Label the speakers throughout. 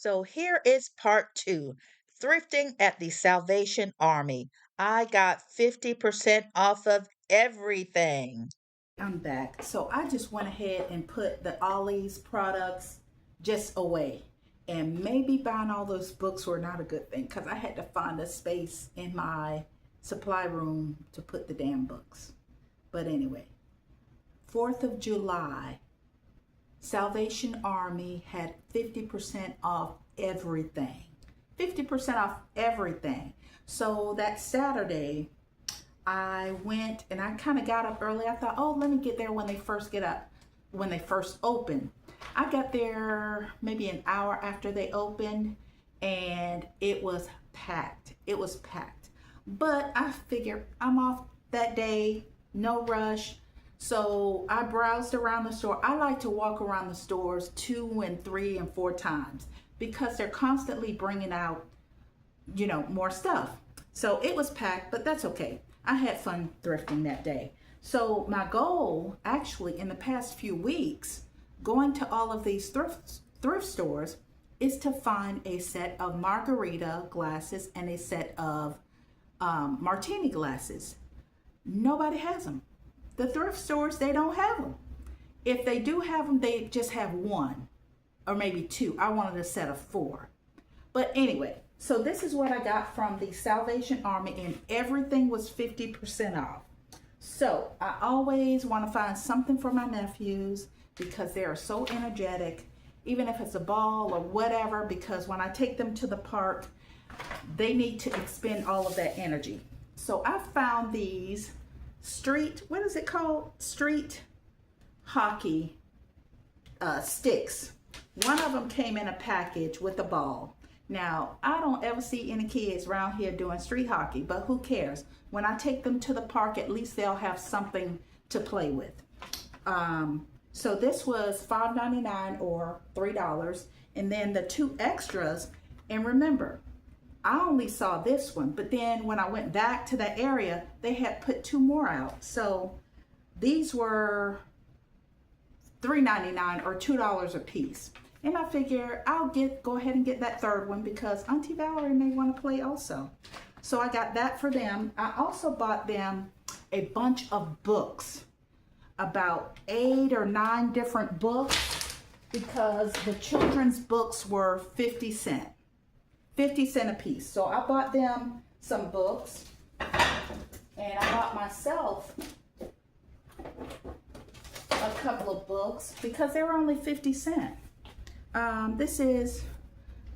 Speaker 1: So here is part two, thrifting at the Salvation Army. I got 50% off of everything.
Speaker 2: I'm back. So I just went ahead and put the Ollie's products just away. And maybe buying all those books were not a good thing because I had to find a space in my supply room to put the damn books. But anyway, 4th of July, Salvation Army had 50% off everything. 50% off everything. So that Saturday, I went and I kind of got up early. I thought, oh, let me get there when they first get up, when they first open. I got there maybe an hour after they opened and it was packed. It was packed. But I figured I'm off that day, no rush. So I browsed around the store. I like to walk around the stores 2 and 3 and 4 times because they're constantly bringing out, more stuff. So it was packed, but that's okay. I had fun thrifting that day. So my goal, actually, in the past few weeks, going to all of these thrift stores, is to find a set of margarita glasses and a set of martini glasses. Nobody has them. The thrift stores, they don't have them. If they do have them, they just have one or maybe 2. I wanted a set of 4. But anyway, so this is what I got from the Salvation Army, and everything was 50% off. So I always want to find something for my nephews because they are so energetic, even if it's a ball or whatever, because when I take them to the park, they need to expend all of that energy. So I found these what is it called? Street hockey sticks. One of them came in a package with a ball. Now, I don't ever see any kids around here doing street hockey, but who cares? When I take them to the park, at least they'll have something to play with. So this was $5.99 or $3. And then the 2 extras, and remember, I only saw this one, but then when I went back to that area, they had put 2 more out. So these were $3.99 or $2 a piece. And I figure I'll go ahead and get that 3rd one because Auntie Valerie may want to play also. So I got that for them. I also bought them a bunch of books, about 8 or 9 different books, because the children's books were 50 cents. 50 cents a piece. So I bought them some books, and I bought myself a couple of books because they were only 50 cents. This is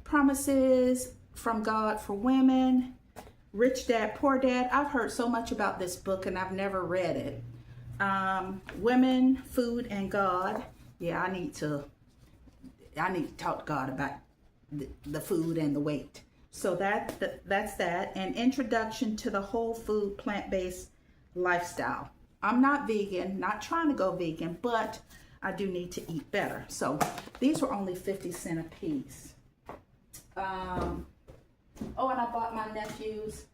Speaker 2: Promises from God for Women, Rich Dad, Poor Dad. I've heard so much about this book and I've never read it. Women, Food, and God. Yeah, I need to talk to God about the food and the weight. So that's that. An introduction to the whole food plant-based lifestyle. I'm not vegan, not trying to go vegan, but I do need to eat better. So these were only 50 cents a piece. Oh, and I bought my nephews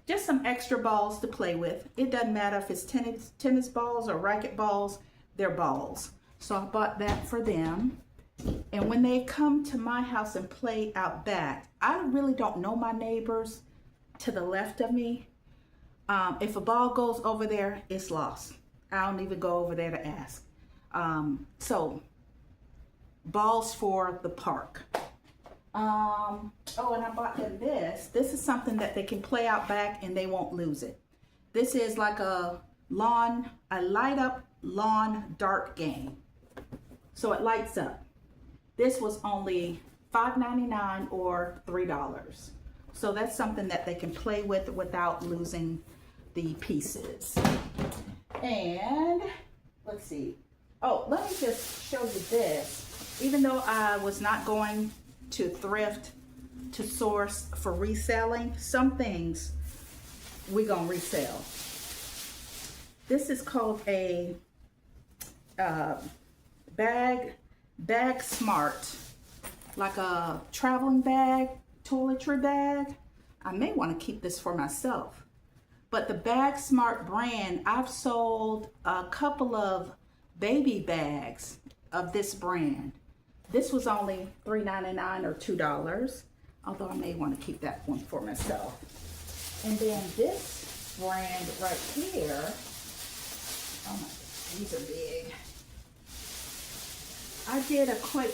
Speaker 2: just some extra balls to play with. It doesn't matter if it's tennis balls or racket balls, they're balls. So I bought that for them. And when they come to my house and play out back, I really don't know my neighbors to the left of me. If a ball goes over there, it's lost. I don't even go over there to ask. So balls for the park. Oh, and I bought them this. This is something that they can play out back and they won't lose it. This is like a light up lawn dart game. So it lights up. This was only $5.99 or $3. So that's something that they can play with without losing the pieces. And let's see. Oh, let me just show you this. Even though I was not going to thrift to source for reselling, some things we're gonna resell. This is called a bag smart, like a traveling bag, toiletry bag. I may want to keep this for myself. But the Bag Smart brand, I've sold a couple of baby bags of this brand. This was only $3.99 or $2, although I may want to keep that one for myself. And then this brand right here, oh my, these are big. I did a quick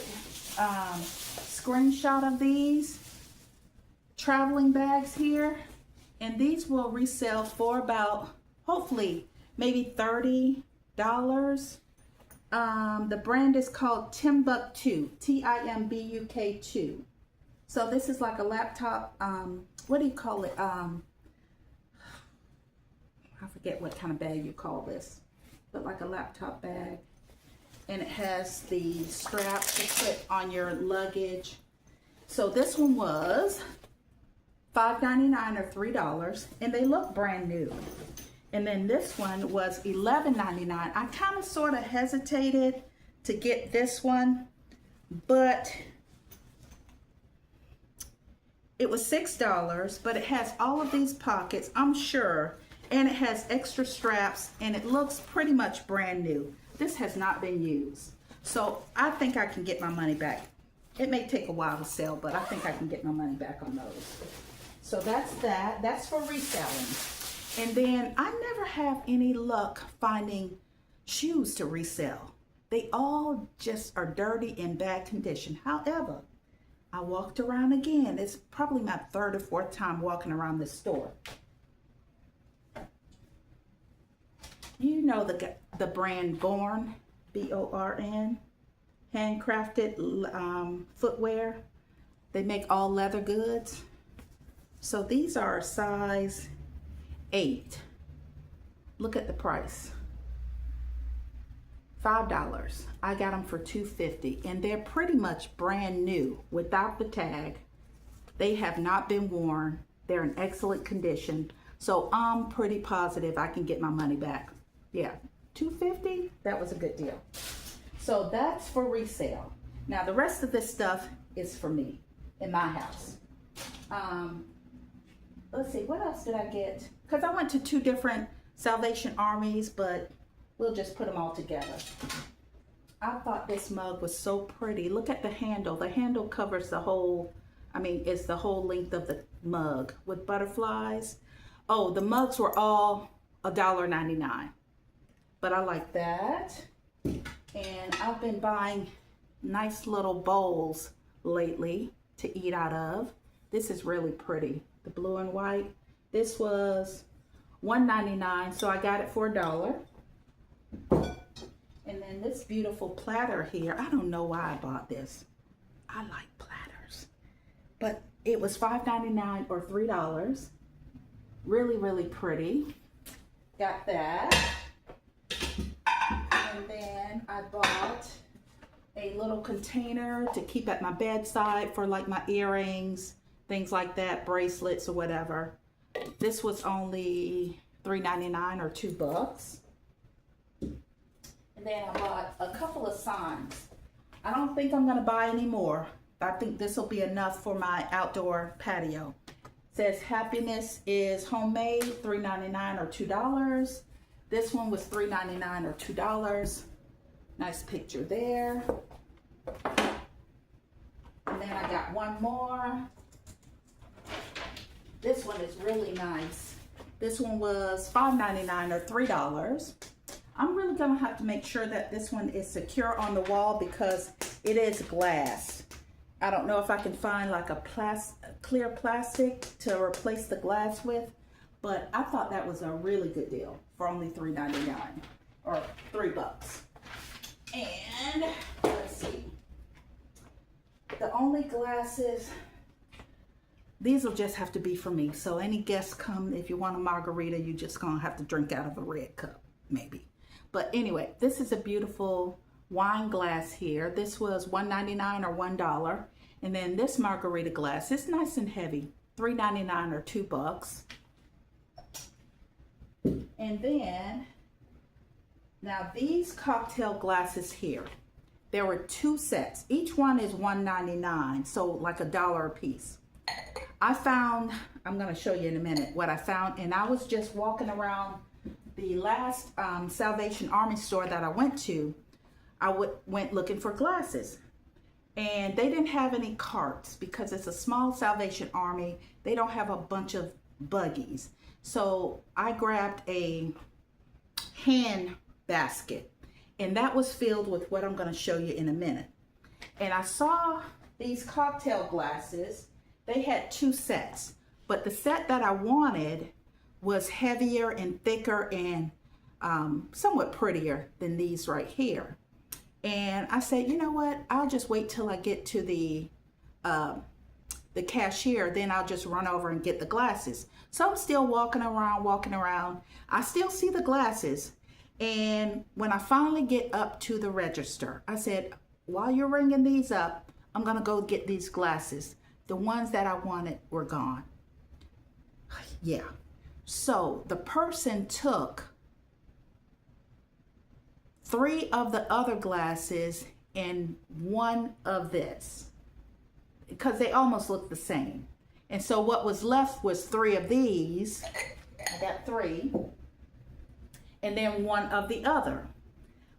Speaker 2: screenshot of these traveling bags here, and these will resell for about, hopefully, maybe $30. The brand is called Timbuk2, Timbuk2. So this is like a laptop, what do you call it? I forget what kind of bag you call this, but like a laptop bag. And it has the straps to put on your luggage. So this one was $5.99 or $3, and they look brand new. And then this one was $11.99. I kind of sort of hesitated to get this one, but it was $6, but it has all of these pockets, I'm sure, and it has extra straps, and it looks pretty much brand new. This has not been used. So I think I can get my money back. It may take a while to sell, but I think I can get my money back on those. So that's that. That's for reselling. And then I never have any luck finding shoes to resell. They all just are dirty and bad condition. However, I walked around again. It's probably my third or fourth time walking around this store. You know the brand Born, B-O-R-N, handcrafted footwear. They make all leather goods. So these are size 8. Look at the price. $5. I got them for $2.50, and they're pretty much brand new without the tag. They have not been worn. They're in excellent condition. So I'm pretty positive I can get my money back. Yeah, $2.50, that was a good deal. So that's for resale. Now the rest of this stuff is for me in my house. Let's see, what else did I get? Because I went to 2 different Salvation Armies, but we'll just put them all together. I thought this mug was so pretty. Look at the handle. The handle covers the whole, it's the whole length of the mug with butterflies. Oh, the mugs were all $1.99. But I like that. And I've been buying nice little bowls lately to eat out of. This is really pretty. The blue and white. This was $1.99, so I got it for $1. And then this beautiful platter here. I don't know why I bought this. I like platters. But it was $5.99 or $3. Really, really pretty. Got that. And then I bought a little container to keep at my bedside for like my earrings, things like that, bracelets or whatever. This was only $3.99 or $2. And then I bought a couple of signs. I don't think I'm gonna buy any more. I think this will be enough for my outdoor patio. It says happiness is homemade, $3.99 or $2. This one was $3.99 or $2. Nice picture there. And then I got one more. This one is really nice. This one was $5.99 or $3. I'm really gonna have to make sure that this one is secure on the wall because it is glass. I don't know if I can find like a clear plastic to replace the glass with, but I thought that was a really good deal for only $3.99 or $3. And let's see, the only glasses, these will just have to be for me. So any guests come, if you want a margarita, you just gonna have to drink out of a red cup, maybe. But anyway, this is a beautiful wine glass here. This was $1.99 or $1. And then this margarita glass, it's nice and heavy, $3.99 or $2. And then, now these cocktail glasses here, there were 2 sets. Each one is $1.99, so like $1 a piece. I found, I'm gonna show you in a minute what I found, and I was just walking around the last Salvation Army store that I went to. I went looking for glasses, and they didn't have any carts because it's a small Salvation Army. They don't have a bunch of buggies. So I grabbed a hand basket, and that was filled with what I'm going to show you in a minute. And I saw these cocktail glasses. They had 2 sets, but the set that I wanted was heavier and thicker and somewhat prettier than these right here. And I said, you know what? I'll just wait till I get to the cashier, then I'll just run over and get the glasses. So I'm still walking around. I still see the glasses. And when I finally get up to the register, I said, while you're ringing these up, I'm gonna go get these glasses. The ones that I wanted were gone. Yeah. So the person took 3 of the other glasses and 1 of this, because they almost look the same. And so what was left was 3 of these. I got 3. And then 1 of the other.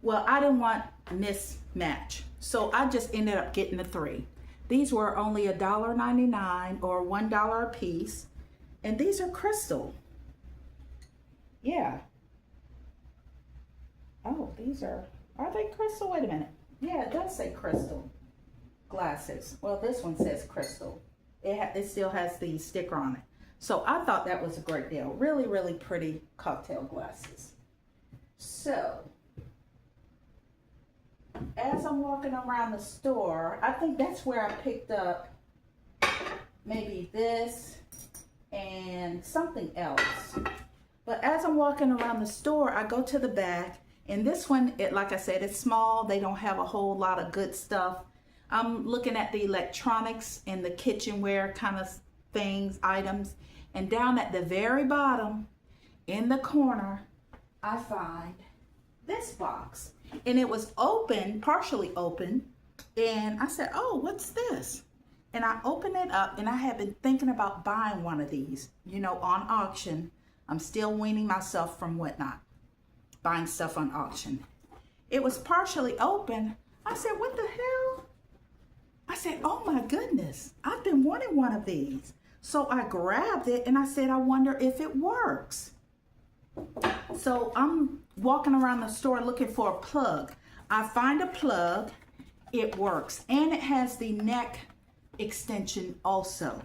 Speaker 2: Well, I didn't want mismatch, so I just ended up getting the 3. These were only $1.99 or $1 a piece, and these are crystal. Yeah. Oh, these are they crystal? Wait a minute. Yeah, it does say crystal glasses. Well, this one says crystal. It still has the sticker on it. So I thought that was a great deal. Really, really pretty cocktail glasses. So as I'm walking around the store, I think that's where I picked up maybe this and something else. But as I'm walking around the store, I go to the back, and this one, like I said, it's small. They don't have a whole lot of good stuff. I'm looking at the electronics and the kitchenware kind of things, items. And down at the very bottom, in the corner, I find this box. And it was open, partially open. And I said, oh, what's this? And I opened it up, and I had been thinking about buying one of these, you know, on auction. I'm still weaning myself from whatnot, buying stuff on auction. It was partially open. I said, what the hell? I said, oh my goodness, I've been wanting one of these. So I grabbed it, and I said, I wonder if it works. So I'm walking around the store looking for a plug. I find a plug. It works, and it has the neck extension also.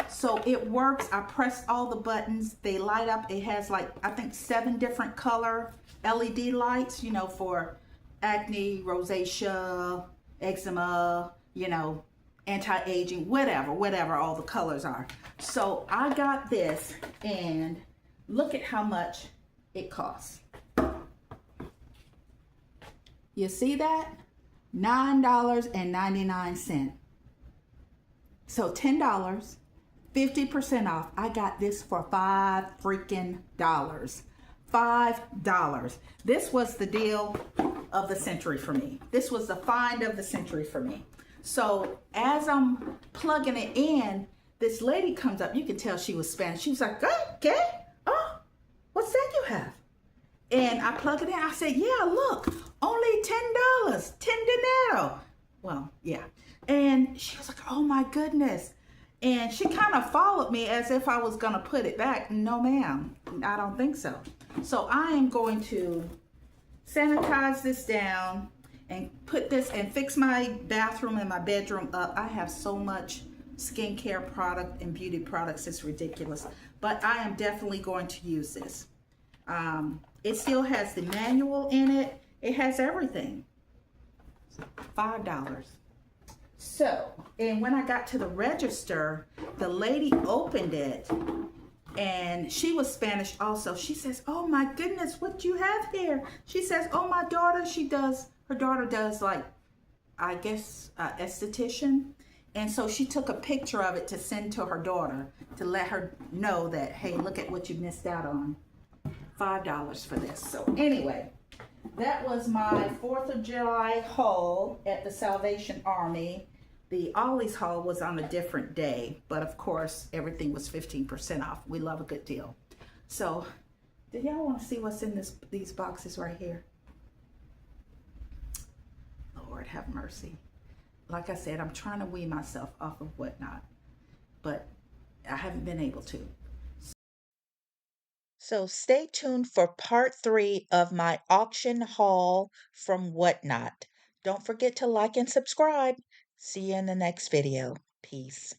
Speaker 2: So it works. I pressed all the buttons. They light up. It has like, I think 7 different color LED lights, you know, for acne, rosacea, eczema, you know, anti-aging, whatever all the colors are. So I got this, and look at how much it costs. You see that? $9.99. So $10, 50% off. I got this for $5 freaking dollars. $5. This was the deal of the century for me. This was the find of the century for me. So as I'm plugging it in, this lady comes up. You can tell she was Spanish. She was like, okay, oh, what's that you have? And I plug it in. I said, yeah, look, only $10, 10 dinero. Well, yeah. And she was like, oh my goodness. And she kind of followed me as if I was going to put it back. No, ma'am, I don't think so. So I am going to sanitize this down and put this and fix my bathroom and my bedroom up. I have so much skincare product and beauty products, it's ridiculous. But I am definitely going to use this. It still has the manual in it. It has everything. $5. So, and when I got to the register, the lady opened it, and she was Spanish also. She says, oh my goodness, what do you have here? She says, oh, my daughter, her daughter does like, I guess, esthetician. And so she took a picture of it to send to her daughter to let her know that, hey, look at what you missed out on. $5 for this. So anyway, that was my 4th of July haul at the Salvation Army. The Ollie's haul was on a different day, but of course, everything was 15% off. We love a good deal. So, do y'all want to see what's in these boxes right here? Lord have mercy. like I said, I'm trying to wean myself off of Whatnot, but I haven't been able to.
Speaker 1: So stay tuned for part 3 of my auction haul from Whatnot. Don't forget to like and subscribe. See you in the next video. Peace.